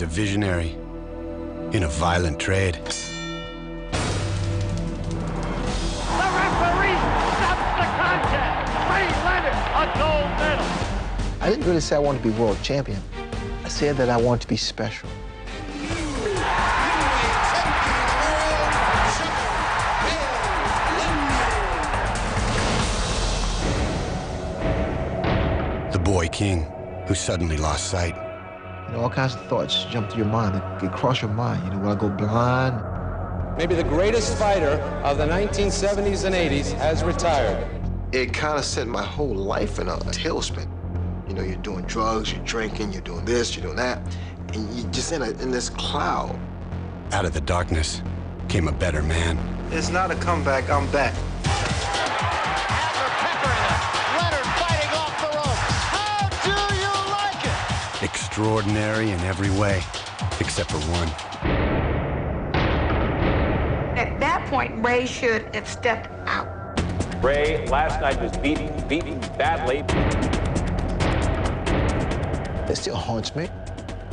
He's a visionary in a violent trade. The referee stops the contest. Ray Leonard, a gold medal. I didn't really say I wanted to be world champion. I said that I wanted to be special. The boy king who suddenly lost sight. You know, all kinds of thoughts jump through your mind. They cross your mind. You know, will I go blind? Maybe the greatest fighter of the 1970s and 80s has retired. It kind of set my whole life in a tailspin. You know, you're doing drugs, you're drinking, you're doing this, you're doing that, and you're just in this cloud. Out of the darkness came a better man. It's not a comeback, I'm back. Extraordinary in every way, except for one. At that point, Ray should have stepped out. Ray last night was beaten badly. It still haunts me.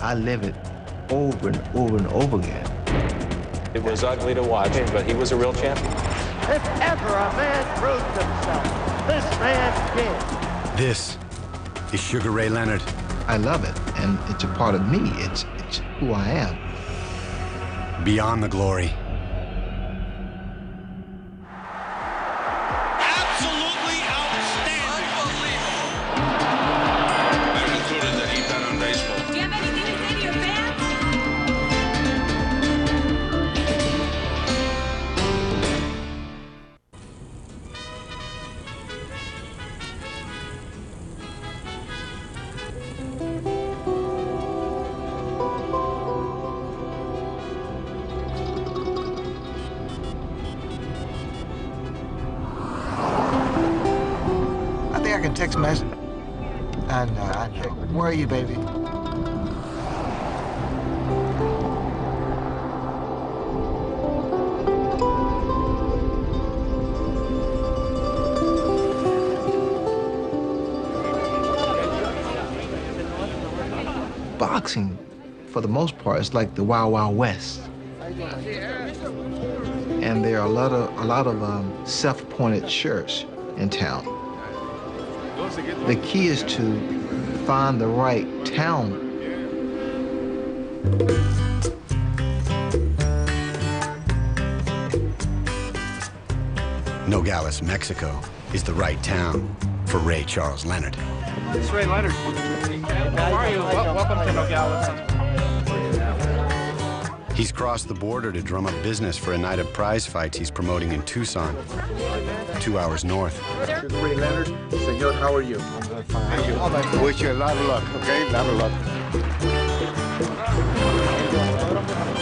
I live it over and over and over again. It was ugly to watch, but he was a real champion. If ever a man proved himself, this man did. This is Sugar Ray Leonard. I love it, and it's a part of me. It's who I am. Beyond the glory. Absolutely outstanding. Unbelievable. They're concluded that he bet on baseball. Do you have anything to say to your fans? I can text message. I know. Where are you, baby? Boxing, for the most part, is like the Wild Wild West. And there are a lot of self-appointed sheriffs in town. The key is to find the right town. Nogales, Mexico is the right town for Ray Charles Leonard. It's Ray Leonard. How are you? Welcome to Nogales. He's crossed the border to drum up business for a night of prize fights he's promoting in Tucson, 2 hours north. Sugar Ray Leonard. Senor, how are you? I'm fine. Thank you. Wish you a lot of luck, okay? A lot of luck.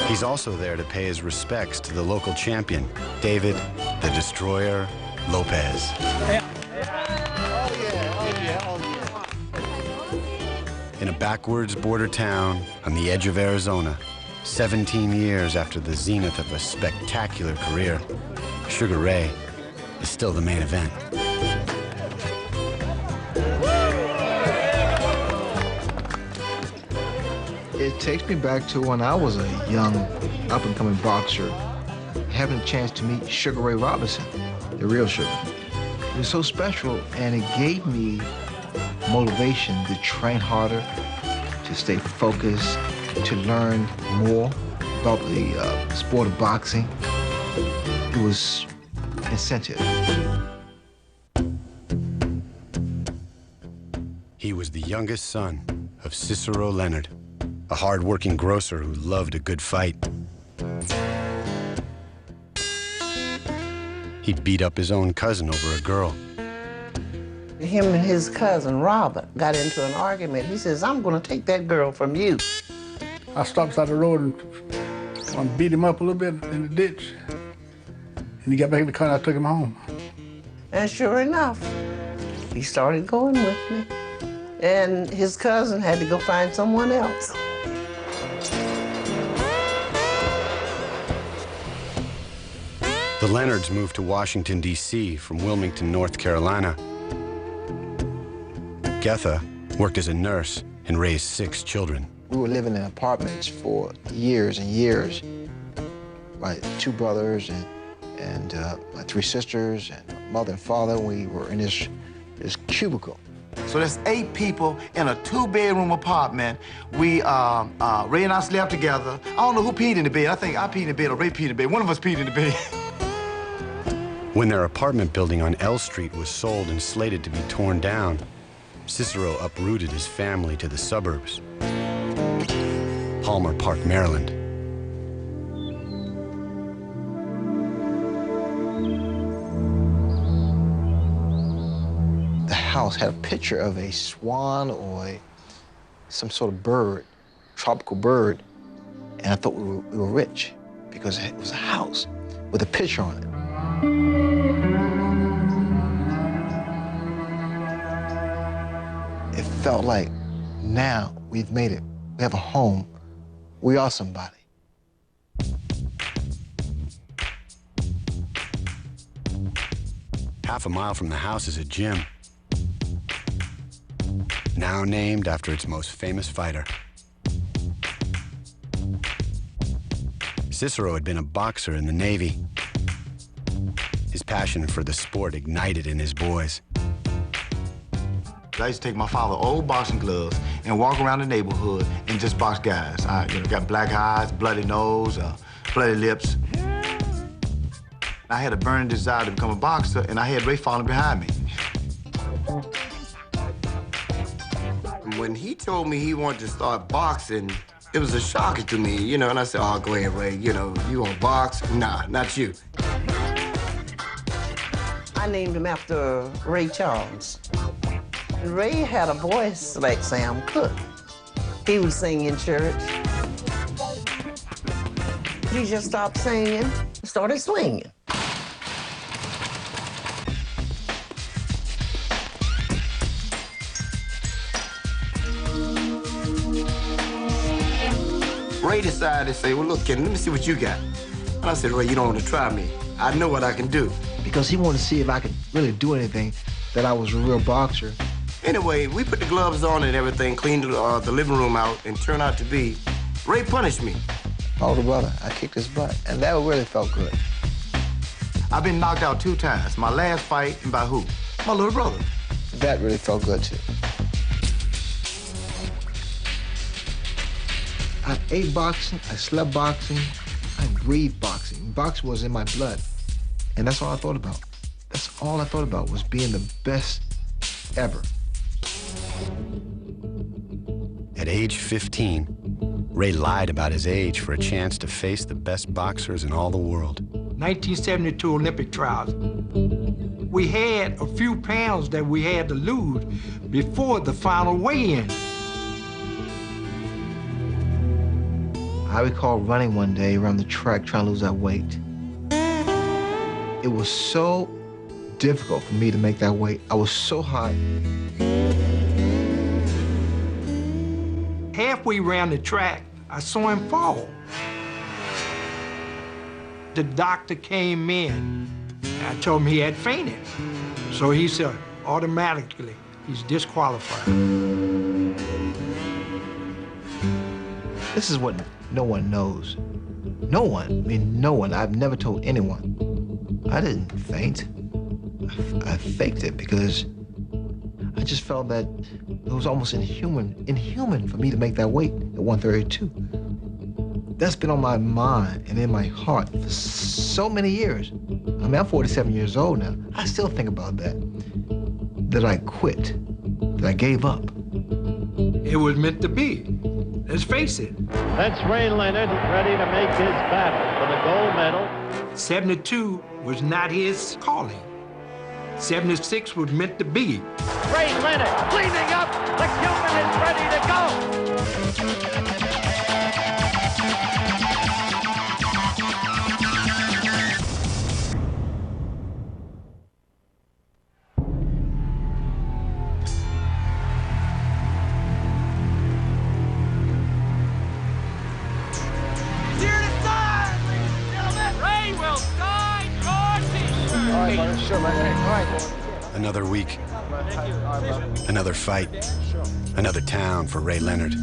He's also there to pay his respects to the local champion, David the Destroyer Lopez. In a backwards border town on the edge of Arizona, 17 years after the zenith of a spectacular career, Sugar Ray is still the main event. It takes me back to when I was a young, up-and-coming boxer, having a chance to meet Sugar Ray Robinson, the real Sugar. It was so special, and it gave me motivation to train harder, to stay focused, to learn more about the sport of boxing. It was incentive. He was the youngest son of Cicero Leonard, a hard-working grocer who loved a good fight. He beat up his own cousin over a girl. Him and his cousin, Robert, got into an argument. He says, I'm gonna take that girl from you. I stopped beside the road and beat him up a little bit in the ditch. And he got back in the car and I took him home. And sure enough, he started going with me. And his cousin had to go find someone else. The Leonards moved to Washington, D.C. from Wilmington, North Carolina. Getha worked as a nurse and raised 6 children. We were living in apartments for years and years. My 2 brothers and my 3 sisters and mother and father, we were in this cubicle. So there's 8 people in a 2-bedroom apartment. Ray and I slept together. I don't know who peed in the bed. I think I peed in the bed or Ray peed in the bed. One of us peed in the bed. When their apartment building on L Street was sold and slated to be torn down, Cicero uprooted his family to the suburbs. Palmer Park, Maryland. The house had a picture of a swan or some sort of bird, tropical bird, and I thought we were rich because it was a house with a picture on it. It felt like now we've made it. We have a home. We are somebody. Half a mile from the house is a gym, now named after its most famous fighter. Cicero had been a boxer in the Navy. His passion for the sport ignited in his boys. I used to take my father's old boxing gloves and walk around the neighborhood and just box guys. I got black eyes, bloody nose, bloody lips. I had a burning desire to become a boxer, and I had Ray following behind me. When he told me he wanted to start boxing, it was a shocker to me, and I said, oh, go ahead, Ray, you want to box? Nah, not you. I named him after Ray Charles. Ray had a voice like Sam Cooke. He would sing in church. He just stopped singing and started swinging. Ray decided to say, well, look, kid, let me see what you got. And I said, Ray, you don't want to try me. I know what I can do. Because he wanted to see if I could really do anything, that I was a real boxer. Anyway, we put the gloves on and everything, cleaned the living room out, and turned out to be, Ray punished me. My older brother, I kicked his butt, and that really felt good. I've been knocked out 2 times. My last fight, and by who? My little brother. That really felt good, too. I ate boxing, I slept boxing, I breathed boxing. Boxing was in my blood, and that's all I thought about. That's all I thought about, was being the best ever. At age 15, Ray lied about his age for a chance to face the best boxers in all the world. 1972 Olympic trials. We had a few pounds that we had to lose before the final weigh-in. I recall running one day around the track trying to lose that weight. It was so difficult for me to make that weight. I was so hot. Halfway around the track, I saw him fall. The doctor came in, and I told him he had fainted. So he said, automatically, he's disqualified. This is what no one knows. No one, I mean, no one. I've never told anyone. I didn't faint. I faked it because I just felt that it was almost inhuman for me to make that weight at 132. That's been on my mind and in my heart for so many years. I mean, I'm 47 years old now. I still think about that I quit, that I gave up. It was meant to be. Let's face it. That's Ray Leonard ready to make his battle for the gold medal. 72 was not his calling. 76 was meant to be. Ray Leonard cleaning up. The Cuban is ready to go. Another week, another fight, another town for Ray Leonard.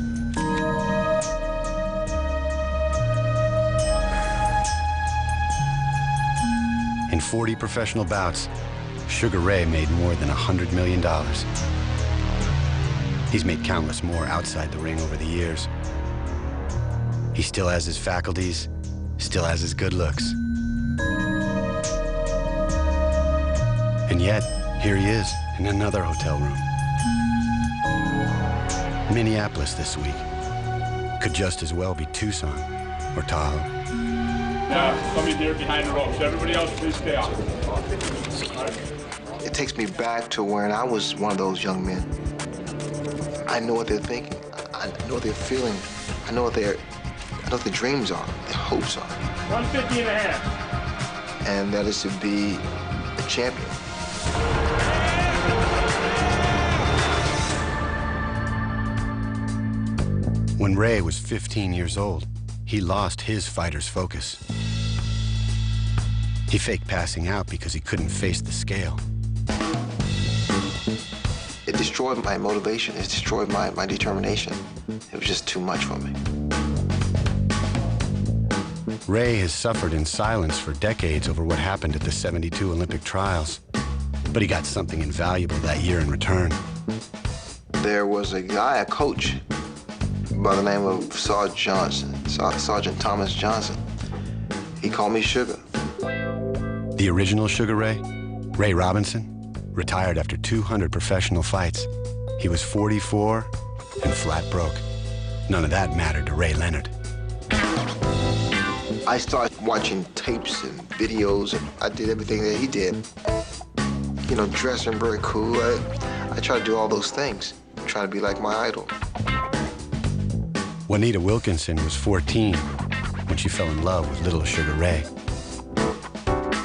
In 40 professional bouts, Sugar Ray made more than $100 million. He's made countless more outside the ring over the years. He still has his faculties, still has his good looks. And yet, here he is in another hotel room. Minneapolis this week. Could just as well be Tucson or Tahoe. Now, somebody there behind the ropes. Everybody else, please stay off. It takes me back to when I was one of those young men. I know what they're thinking. I know what they're feeling. I know what their dreams are, their hopes are. 150 and a half. And that is to be a champion. When Ray was 15 years old, he lost his fighter's focus. He faked passing out because he couldn't face the scale. It destroyed my motivation. It destroyed my determination. It was just too much for me. Ray has suffered in silence for decades over what happened at the '72 Olympic trials, but he got something invaluable that year in return. There was a guy, a coach, by the name of Sergeant Thomas Johnson. He called me Sugar. The original Sugar Ray, Ray Robinson, retired after 200 professional fights. He was 44 and flat broke. None of that mattered to Ray Leonard. I started watching tapes and videos, and I did everything that he did. You know, dressing very cool. I tried to do all those things, trying to be like my idol. Juanita Wilkinson was 14 when she fell in love with little Sugar Ray.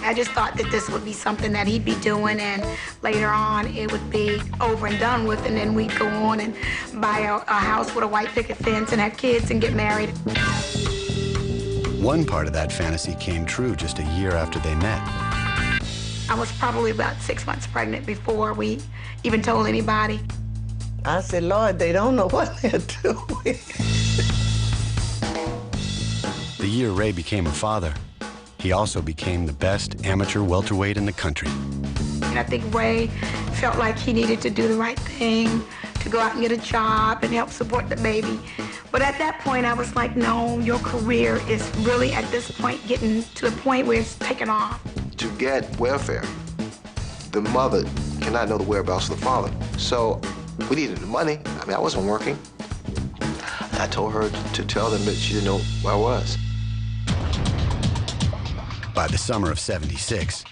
I just thought that this would be something that he'd be doing, and later on it would be over and done with, and then we'd go on and buy a house with a white picket fence and have kids and get married. One part of that fantasy came true just a year after they met. I was probably about 6 months pregnant before we even told anybody. I said, Lord, they don't know what they're doing. The year Ray became a father, he also became the best amateur welterweight in the country. And I think Ray felt like he needed to do the right thing, to go out and get a job and help support the baby. But at that point, I was like, no, your career is really at this point getting to the point where it's taken off. To get welfare, the mother cannot know the whereabouts of the father. So we needed the money. I mean, I wasn't working. I told her to tell them that she didn't know where I was. By the summer of '76,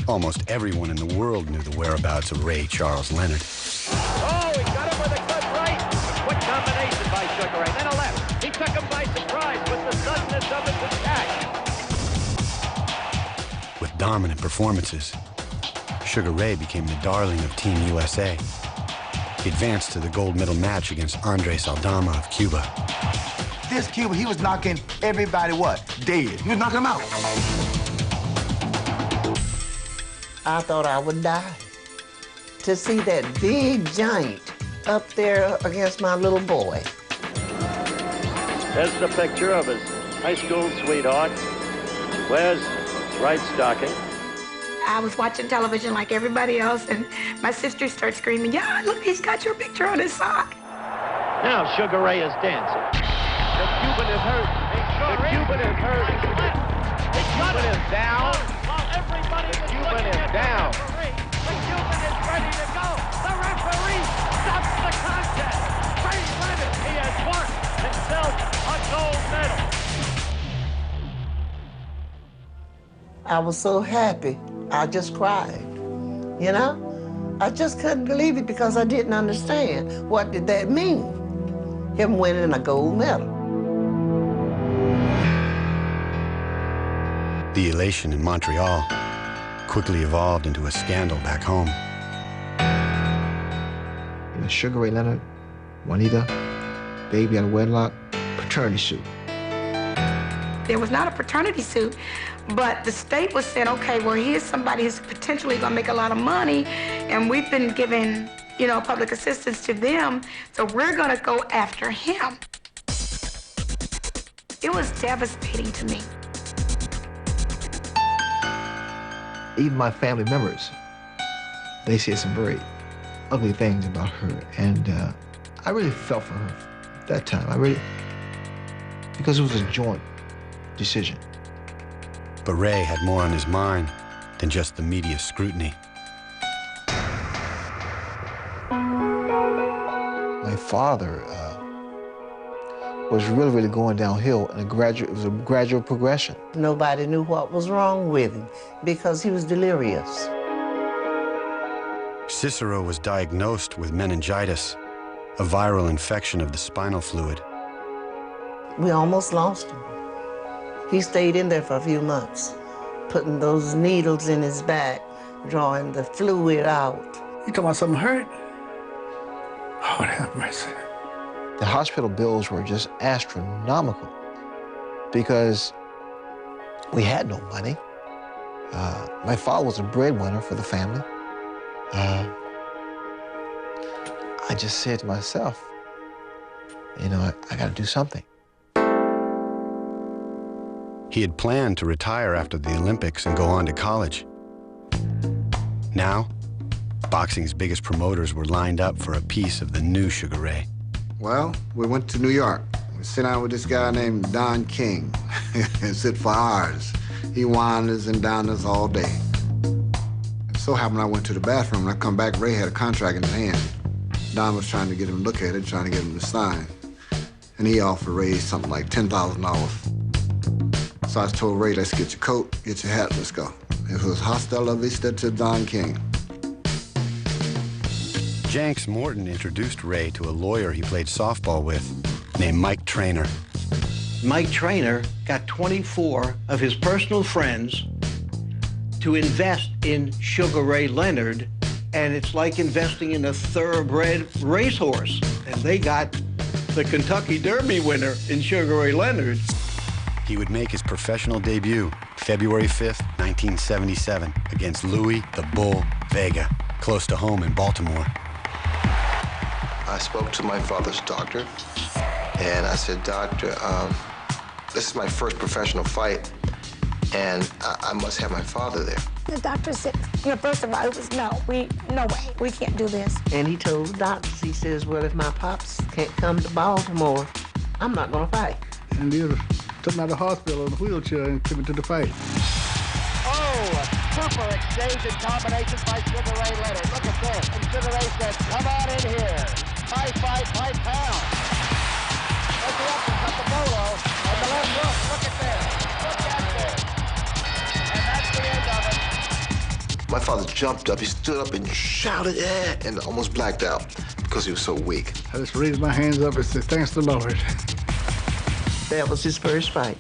almost everyone in the world knew the whereabouts of Ray Charles Leonard. Oh, he got him with a good right. What combination by Sugar Ray. Then a left. He took him by surprise with the suddenness of his attack. With dominant performances, Sugar Ray became the darling of Team USA. He advanced to the gold medal match against Andres Aldama of Cuba. This Cuba, he was knocking everybody what? Dead. He was knocking them out. I thought I would die. To see that big giant up there against my little boy. There's the picture of his high school sweetheart. Wears right stocking. I was watching television like everybody else, and my sister started screaming, yeah, look, he's got your picture on his sock. Now Sugar Ray is dancing. The Cuban is hurt. The Cuban is hurt. The Cuban is down. The Cuban is down. The Cuban is ready to go. The referee stops the contest. Ray Leonard, he has won himself a gold medal. I was so happy. I just cried, you know? I just couldn't believe it because I didn't understand. What did that mean? Him winning a gold medal. The elation in Montreal quickly evolved into a scandal back home. You know, Sugar Ray Leonard, Juanita, baby out of wedlock, paternity suit. There was not a paternity suit, but the state was saying, okay, well, here's somebody who's potentially gonna make a lot of money, and we've been giving, you know, public assistance to them, so we're gonna go after him. It was devastating to me. Even my family members, they said some very ugly things about her, and I really felt for her at that time. Because it was a joint decision. But Ray had more on his mind than just the media scrutiny. My father was really going downhill, and it was a gradual progression. Nobody knew what was wrong with him because he was delirious. Cicero was diagnosed with meningitis, a viral infection of the spinal fluid. We almost lost him. He stayed in there for a few months, putting those needles in his back, drawing the fluid out. You talking about something hurt? Lord have mercy. The hospital bills were just astronomical because we had no money. My father was a breadwinner for the family. I just said to myself, you know, I got to do something. He had planned to retire after the Olympics and go on to college. Now, boxing's biggest promoters were lined up for a piece of the new Sugar Ray. Well, we went to New York. We sat down with this guy named Don King and sit for hours. He wined us and dined us all day. It so happened I went to the bathroom and I come back, Ray had a contract in his hand. Don was trying to get him to look at it, trying to get him to sign. And he offered Ray something like $10,000. So I told Ray, let's get your coat, get your hat, let's go. It was hasta la vista to Don King. Jenks Morton introduced Ray to a lawyer he played softball with named Mike Trainer. Mike Trainer got 24 of his personal friends to invest in Sugar Ray Leonard, and it's like investing in a thoroughbred racehorse. And they got the Kentucky Derby winner in Sugar Ray Leonard. He would make his professional debut February 5th, 1977, against Louis the Bull Vega, close to home in Baltimore. I spoke to my father's doctor, and I said, Doctor, this is my first professional fight, and I must have my father there. The doctor said, you know, first of all, it was no way, we can't do this. And he told the doctors, he says, well, if my pops can't come to Baltimore, I'm not gonna fight. And he took me out of the hospital in a wheelchair and took me to the fight. Oh, super exchange and combination by Sugar Ray Leonard. Look at this. And Sugar Ray says, come on in here. My fight, my pound. There's the uppercut, the bolo, and the left hook. Look at this. Look at this. And that's the end of it. My father jumped up, he stood up and shouted, yeah, and almost blacked out because he was so weak. I just raised my hands up and said, thanks to the Lord. That was his first fight.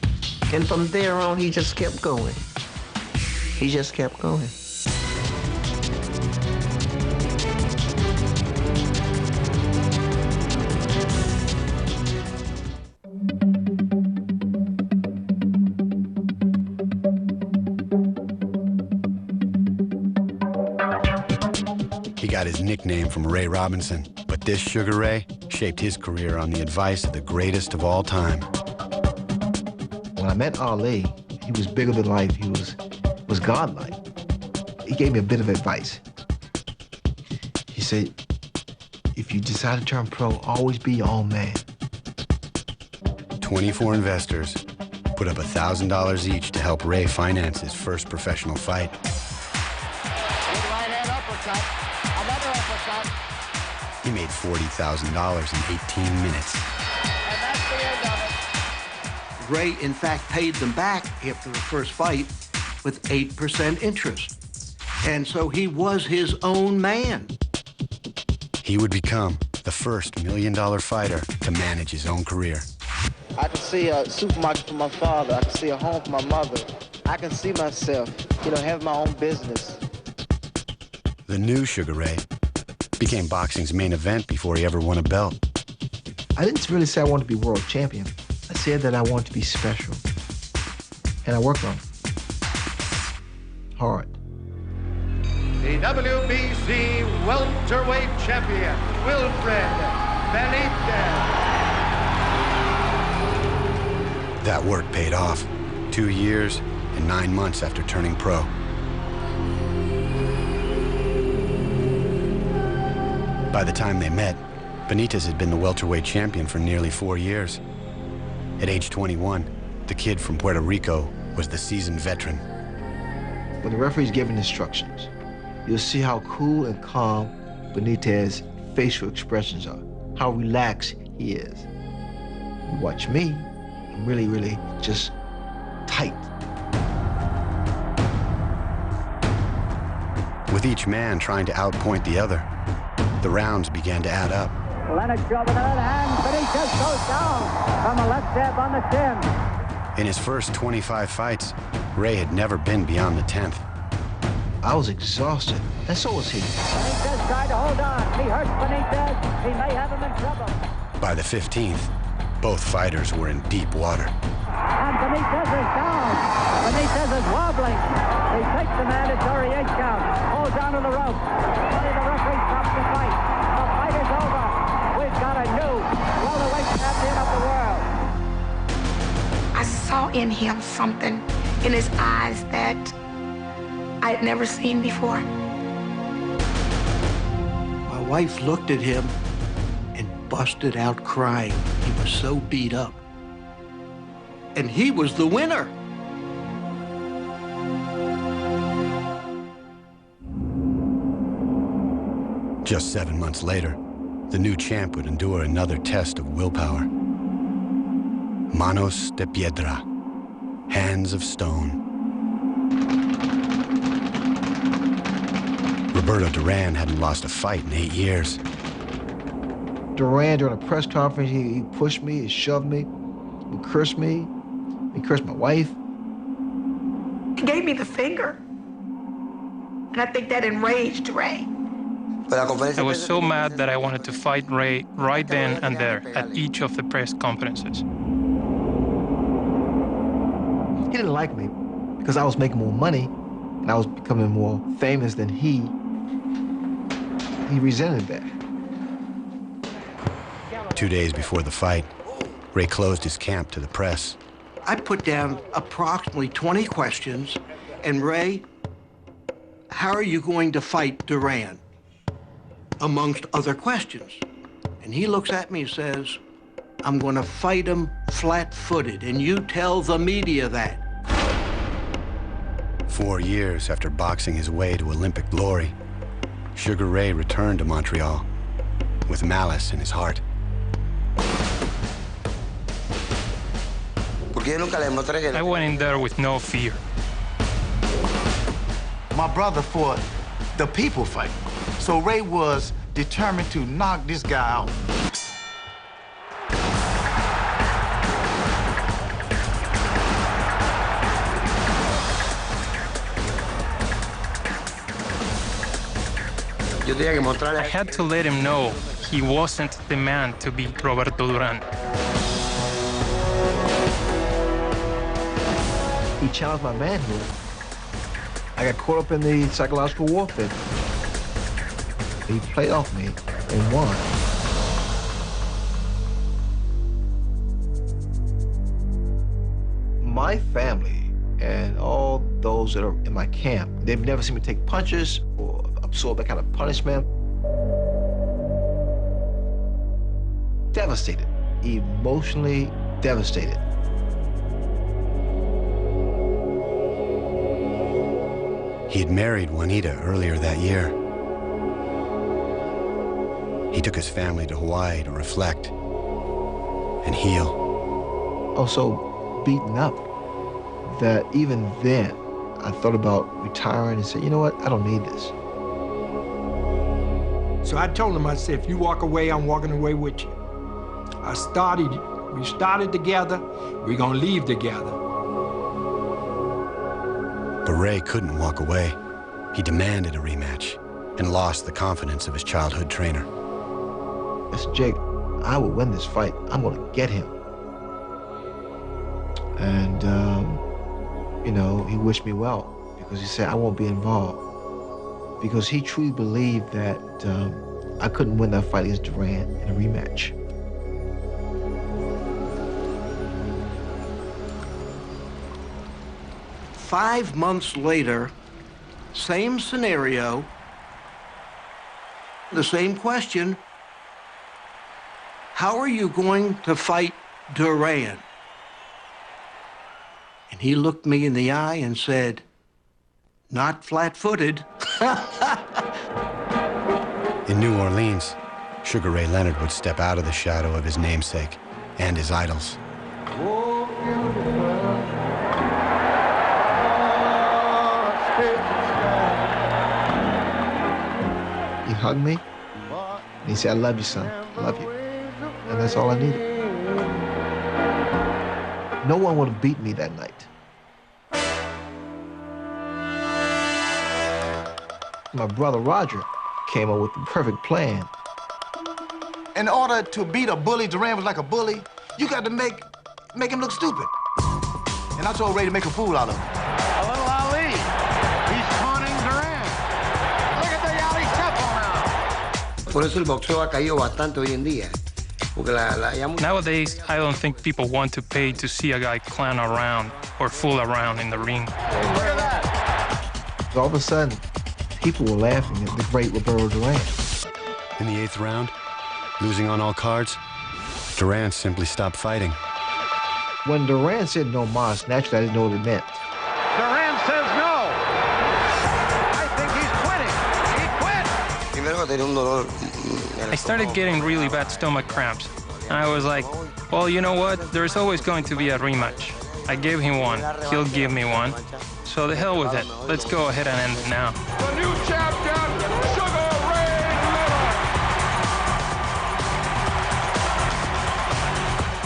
And from there on, he just kept going. He just kept going. He got his nickname from Ray Robinson, but this Sugar Ray shaped his career on the advice of the greatest of all time. When I met Ali, he was bigger than life. He was godlike. He gave me a bit of advice. He said, if you decide to turn pro, always be your own man. 24 investors put up $1,000 each to help Ray finance his first professional fight. Big right hand uppercut. Another uppercut. He made $40,000 in 18 minutes. And that's the end of it. Ray, in fact, paid them back after the first fight with 8% interest. And so he was his own man. He would become the first $1 million fighter to manage his own career. I can see a supermarket for my father. I can see a home for my mother. I can see myself, having my own business. The new Sugar Ray became boxing's main event before he ever won a belt. I didn't really say I wanted to be world champion. I said that I wanted to be special. And I worked on it. Hard. The WBC welterweight champion, Wilfred Benitez. That work paid off. 2 years and 9 months after turning pro. By the time they met, Benitez had been the welterweight champion for nearly 4 years. At age 21, the kid from Puerto Rico was the seasoned veteran. When the referee's giving instructions, you'll see how cool and calm Benitez's facial expressions are, how relaxed he is. You watch me, I'm really, really just tight. With each man trying to outpoint the other, the rounds began to add up. Leonard shoving it, and Benitez goes down from a left jab on the chin. In his first 25 fights, Ray had never been beyond the 10th. I was exhausted, and so was he. Benitez tried to hold on. He hurts Benitez. He may have him in trouble. By the 15th, both fighters were in deep water. And Benitez is down. Benitez is wobbling. He takes the mandatory 8 count. Holds onto the rope. Finally, the referee stops the fight. The fight is over. We've got a new welterweight champion of the world. I saw in him something in his eyes that I had never seen before. My wife looked at him and busted out crying. He was so beat up. And he was the winner. Just 7 months later, the new champ would endure another test of willpower. Manos de piedra, hands of stone. Roberto Duran hadn't lost a fight in 8 years. Duran, during a press conference, he pushed me, he shoved me, he cursed me, he cursed my wife. He gave me the finger. And I think that enraged Ray. I was so mad that I wanted to fight Ray right then and there at each of the press conferences. He didn't like me because I was making more money and I was becoming more famous than he. He resented that. 2 days before the fight, Ray closed his camp to the press. I put down approximately 20 questions, and Ray, how are you going to fight Duran? Amongst other questions. And he looks at me and says, I'm going to fight him flat-footed, and you tell the media that. 4 years after boxing his way to Olympic glory, Sugar Ray returned to Montreal with malice in his heart. I went in there with no fear. My brother fought the people fight. So Ray was determined to knock this guy out. I had to let him know he wasn't the man to beat Roberto Duran. He challenged my manhood. I got caught up in the psychological warfare. He played off me and won. My family and all those that are in my camp, they've never seen me take punches or absorb that kind of punishment. Devastated, emotionally devastated. He had married Juanita earlier that year. He took his family to Hawaii to reflect and heal. Also beaten up that even then I thought about retiring and said, you know what, I don't need this. So I told him, I said, if you walk away, I'm walking away with you. We started together, we're gonna leave together. But Ray couldn't walk away. He demanded a rematch and lost the confidence of his childhood trainer. I said, Jake, I will win this fight. I'm gonna get him. And, you know, he wished me well because he said, I won't be involved. Because he truly believed that I couldn't win that fight against Duran in a rematch. – 5 months later, same scenario. The same question. How are you going to fight Duran? And he looked me in the eye and said, not flat-footed. In New Orleans, Sugar Ray Leonard would step out of the shadow of his namesake and his idols. He hugged me, and he said, I love you, son. I love you. And that's all I needed. No one would have beat me that night. My brother Roger came up with the perfect plan. In order to beat a bully, Duran was like a bully, you got to make him look stupid. And I told Ray to make a fool out of him. A little Ali. He's taunting Duran. Look at the Ali shuffle now. Por eso el boxeo ha caído bastante hoy en día. Nowadays, I don't think people want to pay to see a guy clown around or fool around in the ring. Look at that. All of a sudden, people were laughing at the great Roberto Duran. In the 8th round, losing on all cards, Duran simply stopped fighting. When Duran said no mas, naturally I didn't know what it meant. Duran says no. I think he's quitting. He quit. I started getting really bad stomach cramps. And I was like, well, you know what? There's always going to be a rematch. I gave him one. He'll give me one. So the hell with it. Let's go ahead and end it now. The new champion, Sugar Ray Leonard.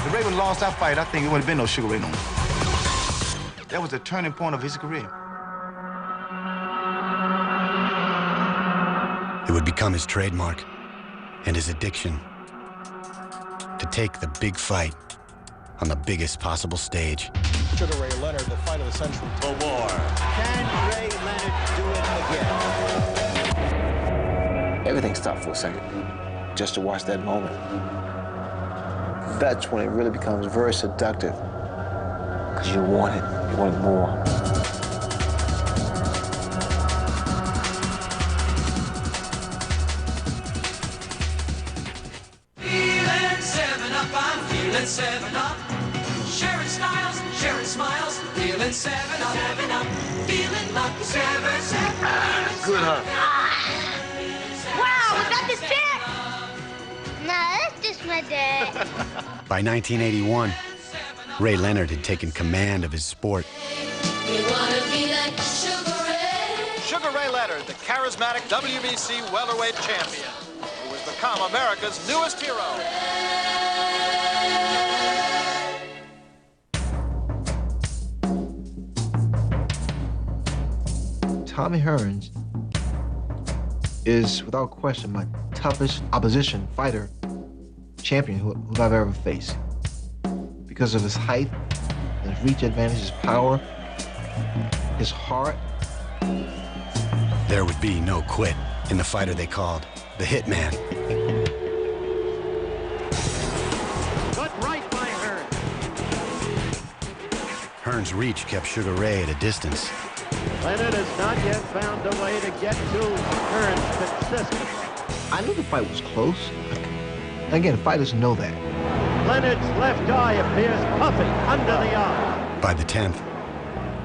If Ray would have lost that fight, I think it would have been no Sugar Ray no more. That was the turning point of his career. It would become his trademark and his addiction to take the big fight on the biggest possible stage. Sugar Ray Leonard, the fight of the century. For war. Can Ray Leonard do it again? Everything stopped for a second, just to watch that moment. That's when it really becomes very seductive, because you want it more. Feeling 7 up, I'm feeling 7 up. Sharing styles, sharing smiles, feeling 7 up, 7 up, feeling lucky, 7, 7. Good, huh? Wow, was that the chair? No, that's just my dad. By 1981, Ray Leonard had taken command of his sport. We wanna be like Sugar Ray. Sugar Ray Leonard, the charismatic WBC welterweight champion, who has become America's newest hero. Tommy Hearns is, without question, my toughest opposition fighter, champion who I've ever faced. Because of his height, his reach advantage, his power, his heart. There would be no quit in the fighter they called the Hitman. Good right by Hearns. Hearns' reach kept Sugar Ray at a distance. Leonard has not yet found a way to get to Hearns consistently. I knew the fight was close. Again, fighters know that. Leonard's left eye appears puffy under the eye. By the 10th,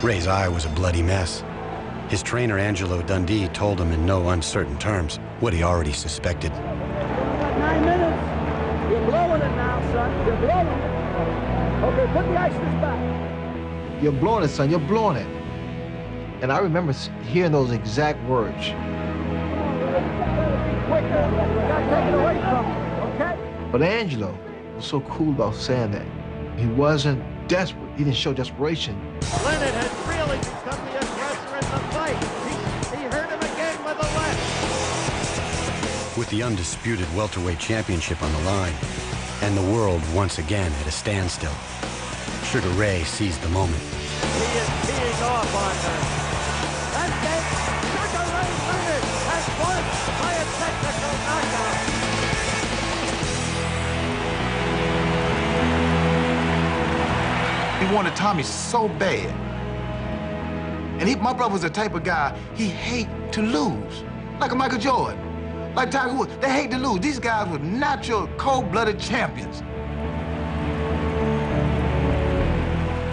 Ray's eye was a bloody mess. His trainer, Angelo Dundee, told him in no uncertain terms what he already suspected. 9 minutes. You're blowing it now, son. You're blowing it. Okay, put the ices back. You're blowing it, son. You're blowing it. And I remember hearing those exact words. Quicker. You gotta take it away from him, okay? But Angelo was so cool about saying that. He wasn't desperate. He didn't show desperation. Leonard has really become the aggressor in the fight. He hurt him again with a left. With the undisputed welterweight championship on the line, and the world once again at a standstill, Sugar Ray seized the moment. He is teeing off on her. That's it. Sugar Ray Leonard has won by a technical knockout. He wanted Tommy so bad. And my brother was the type of guy, he hate to lose, like a Michael Jordan. Like Tiger Woods, they hate to lose. These guys were natural, cold-blooded champions.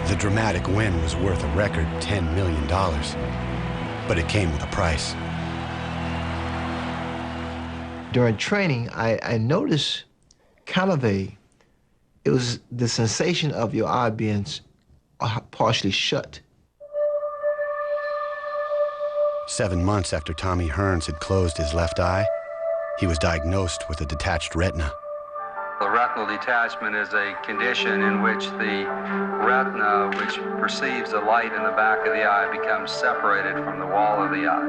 The dramatic win was worth a record $10 million, but it came with a price. During training, I noticed kind of it was the sensation of your eye being partially shut. 7 months after Tommy Hearns had closed his left eye, he was diagnosed with a detached retina. The retinal detachment is a condition in which the retina, which perceives the light in the back of the eye, becomes separated from the wall of the eye.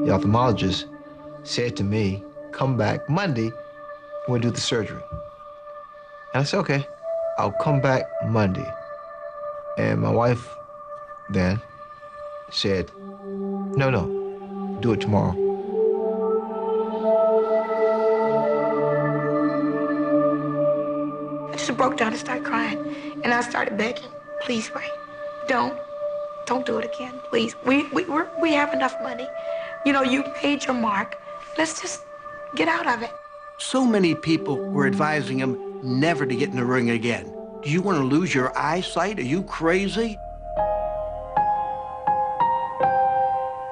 The ophthalmologist said to me, come back Monday, we'll do the surgery. And I said, okay, I'll come back Monday. And my wife then said, no, do it tomorrow. I just broke down and started crying. And I started begging, please, Ray, don't do it again, please. We have enough money. You know, you paid your mark. Let's just get out of it. So many people were advising him never to get in the ring again. Do you want to lose your eyesight? Are you crazy?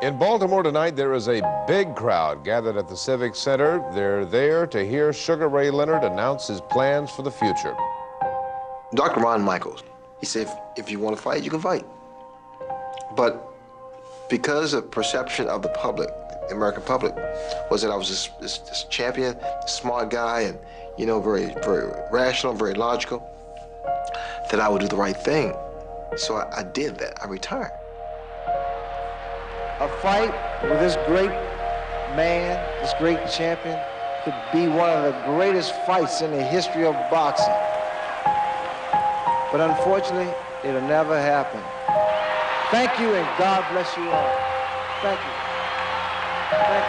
In Baltimore tonight, there is a big crowd gathered at the Civic Center. They're there to hear Sugar Ray Leonard announce his plans for the future. Dr. Ron Michaels, he said, if you want to fight, you can fight. But because of perception of the public, the American public, was that I was this champion, smart guy, and, you know, very, very rational, very logical, that I would do the right thing. So I did that. I retired. A fight with this great man, this great champion, could be one of the greatest fights in the history of boxing. But unfortunately, it'll never happen. Thank you, and God bless you all. Thank you. Thank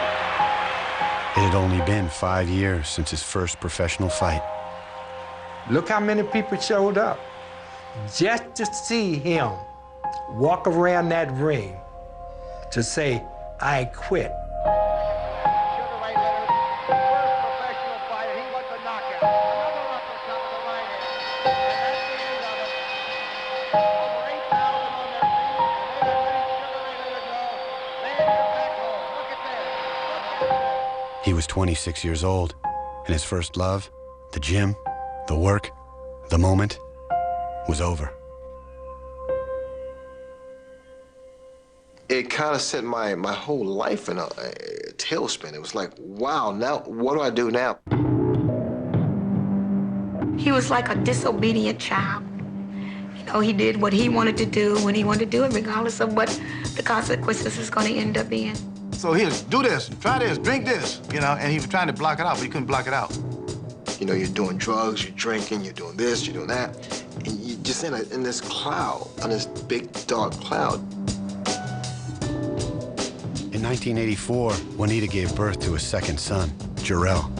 you. It had only been 5 years since his first professional fight. Look how many people showed up just to see him walk around that ring to say, I quit. Sugar Ray Leonard, first professional fighter, he wants a knockout. Another uppercut with the right hand. And that's the end of it. Over 8,000 on their feet, and they are letting Sugar Ray Leonard know, man, you're back home. Look at this. He was 26 years old, and his first love, the gym, the work, the moment, was over. It kind of set my whole life in a tailspin. It was like, wow, now what do I do now? He was like a disobedient child. You know, he did what he wanted to do when he wanted to do it, regardless of what the consequences is going to end up being. So he'll do this, try this, drink this, you know, and he was trying to block it out, but he couldn't block it out. You know, you're doing drugs, you're drinking, you're doing this, you're doing that, and you're just in this cloud, in this big, dark cloud. In 1984, Juanita gave birth to a second son, Jarrell.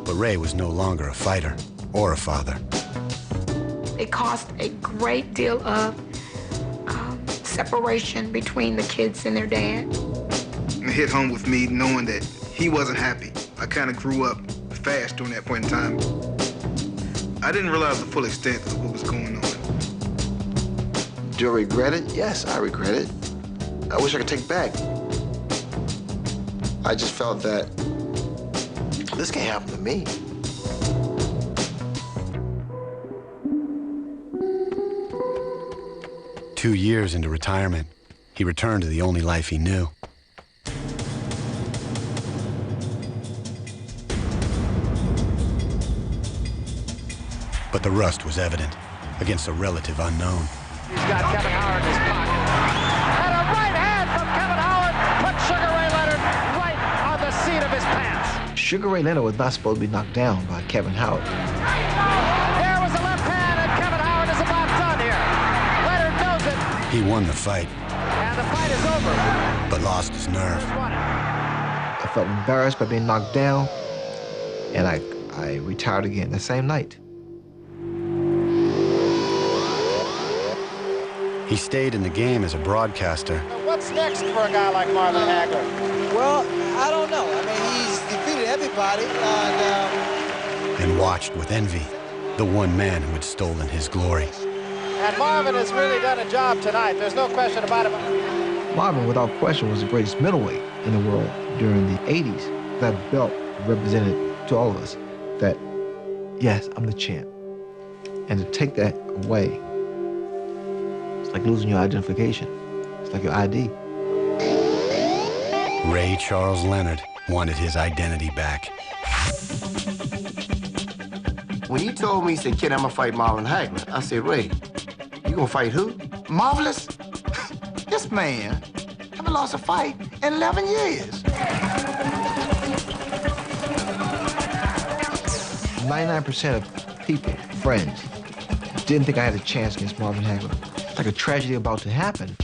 But Ray was no longer a fighter or a father. It caused a great deal of separation between the kids and their dad. It hit home with me knowing that he wasn't happy. I kind of grew up fast during that point in time. I didn't realize the full extent of what was going on. Do I regret it? Yes, I regret it. I wish I could take back. I just felt that this can't happen to me. Two years into retirement, he returned to the only life he knew. But the rust was evident against a relative unknown. He's got Kevin Howard in his pocket. And a right hand from Kevin Howard puts Sugar Ray Leonard right on the seat of his pants. Sugar Ray Leonard was not supposed to be knocked down by Kevin Howard. There was a left hand, and Kevin Howard is about done here. Leonard knows it. He won the fight, And the fight is over. but lost his nerve. I felt embarrassed by being knocked down, and I retired again the same night. He stayed in the game as a broadcaster. What's next for a guy like Marvin Hagler? Well, I don't know. I mean, he's defeated everybody. And watched with envy the one man who had stolen his glory. And Marvin has really done a job tonight. There's no question about it. Marvin, without question, was the greatest middleweight in the world during the 80s. That belt represented to all of us that, yes, I'm the champ. And to take that away, it's like losing your identification. It's like your ID. Ray Charles Leonard wanted his identity back. When he told me, he said, "Kid, I'm gonna fight Marvin Hagler," I said, "Ray, you gonna fight who? Marvelous? This man haven't lost a fight in 11 years. 99% of people, friends, didn't think I had a chance against Marvin Hagler. It's like a tragedy about to happen.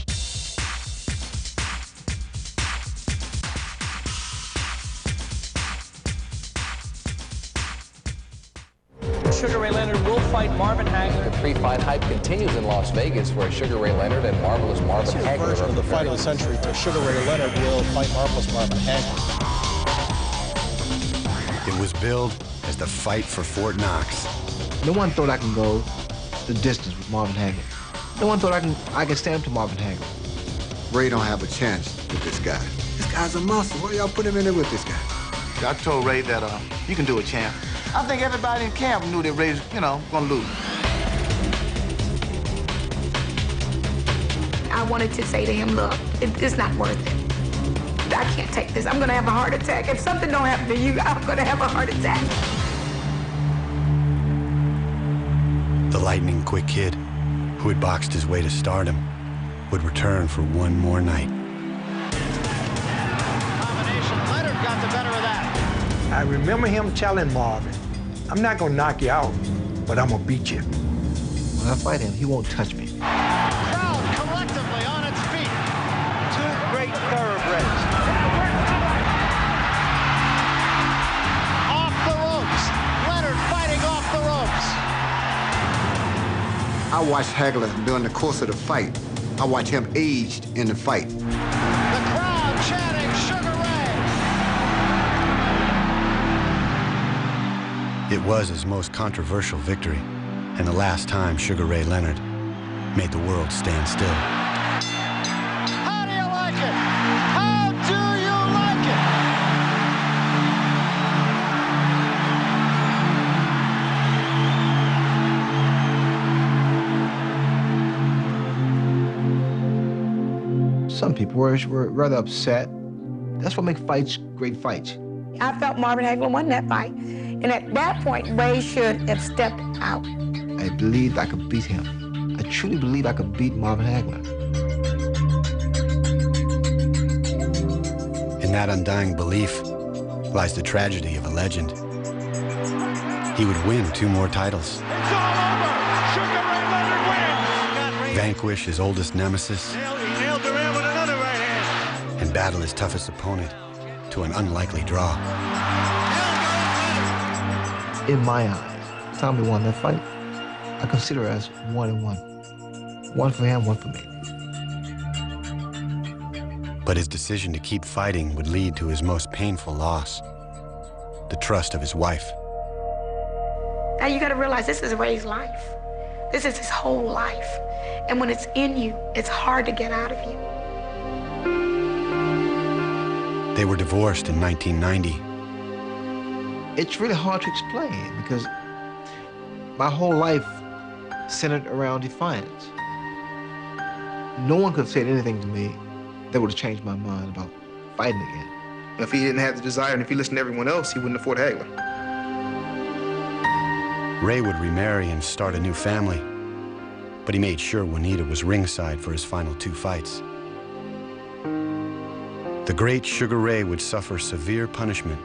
Sugar Ray Leonard will fight Marvin Hagler. The three-fight hype continues in Las Vegas, where Sugar Ray Leonard and marvelous Marvin Hagler. Version of the fight of the century, where Sugar Ray Leonard will fight marvelous Marvin Hagler. It was billed as the fight for Fort Knox. No one thought I can go the distance with Marvin Hagler. No one thought I could stand up to Marvin Hagler. Ray don't have a chance with this guy. This guy's a monster. Why y'all put him in there with this guy? I told Ray that you can do it, champ. I think everybody in camp knew that Ray's, gonna lose. I wanted to say to him, look, it's not worth it. I can't take this. I'm gonna have a heart attack. If something don't happen to you, I'm gonna have a heart attack. The lightning-quick kid who had boxed his way to stardom would return for one more night. Combination, Leonard got the better of that. I remember him telling Marvin, "I'm not gonna knock you out, but I'm gonna beat you." When I fight him, he won't touch me. Crowd collectively on its feet. Two great thoroughbreds. Off the ropes. Leonard fighting off the ropes. I watched Hagler during the course of the fight. I watched him aged in the fight. The crowd chanting Sugar Ray. It was his most controversial victory, and the last time Sugar Ray Leonard made the world stand still. How do you like it? How do you like it? Some people were rather upset. That's what makes fights great fights. I felt Marvin Hagler won that fight. And at that point, Ray should have stepped out. I believed I could beat him. I truly believed I could beat Marvin Hagler. In that undying belief lies the tragedy of a legend. He would win 2 more titles. It's all over. Sugar Ray Leonard wins. Vanquish his oldest nemesis. He nailed the man with another right hand. And battle his toughest opponent to an unlikely draw. In my eyes, Tommy won that fight. I consider it as 1-1. 1 for him, 1 for me. But his decision to keep fighting would lead to his most painful loss, the trust of his wife. Now you gotta realize this is Ray's life. This is his whole life. And when it's in you, it's hard to get out of you. They were divorced in 1990. It's really hard to explain because my whole life centered around defiance. No one could have said anything to me that would have changed my mind about fighting again. If he didn't have the desire and if he listened to everyone else, he wouldn't afford Hagler. Ray would remarry and start a new family, but he made sure Juanita was ringside for his final 2 fights. The great Sugar Ray would suffer severe punishment,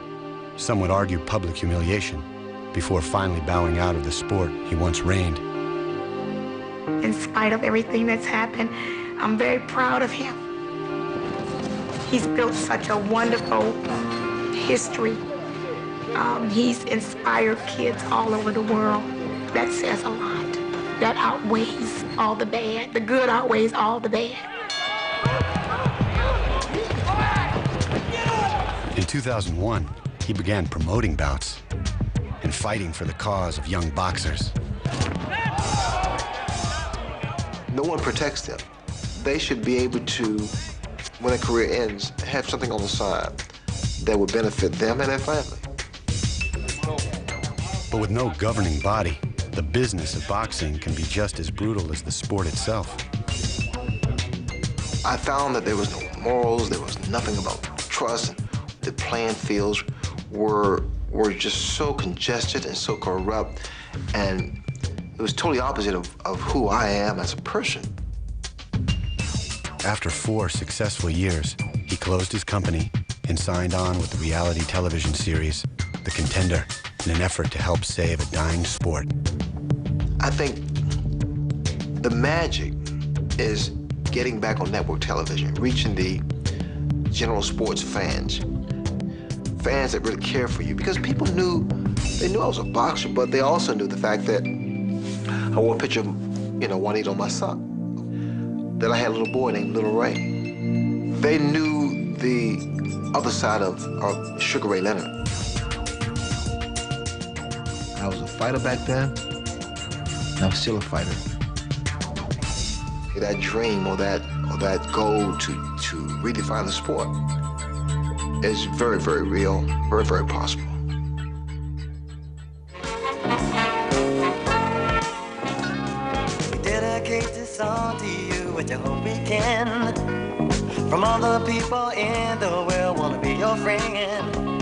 some would argue public humiliation, before finally bowing out of the sport he once reigned. In spite of everything that's happened, I'm very proud of him. He's built such a wonderful history. He's inspired kids all over the world. That says a lot. that outweighs all the bad. The good outweighs all the bad. In 2001, he began promoting bouts and fighting for the cause of young boxers. No one protects them. They should be able to, when a career ends, have something on the side that would benefit them and their family. But with no governing body, the business of boxing can be just as brutal as the sport itself. I found that there was no morals, there was nothing about trust. The playing fields were just so congested and so corrupt, and it was totally opposite of who I am as a person. After 4 successful years, he closed his company and signed on with the reality television series, The Contender, in an effort to help save a dying sport. I think the magic is getting back on network television, reaching the general sports fans that really care for you, because people knew I was a boxer, but they also knew the fact that I wore a picture of, Juanito on my sock, that I had a little boy named Little Ray. They knew the other side of Sugar Ray Leonard. I was a fighter back then, and I'm still a fighter. That dream or that goal to redefine the sport is very, very real, very, very possible. We dedicate this song to you, which I hope we can. From all the people in the world, wanna be your friend.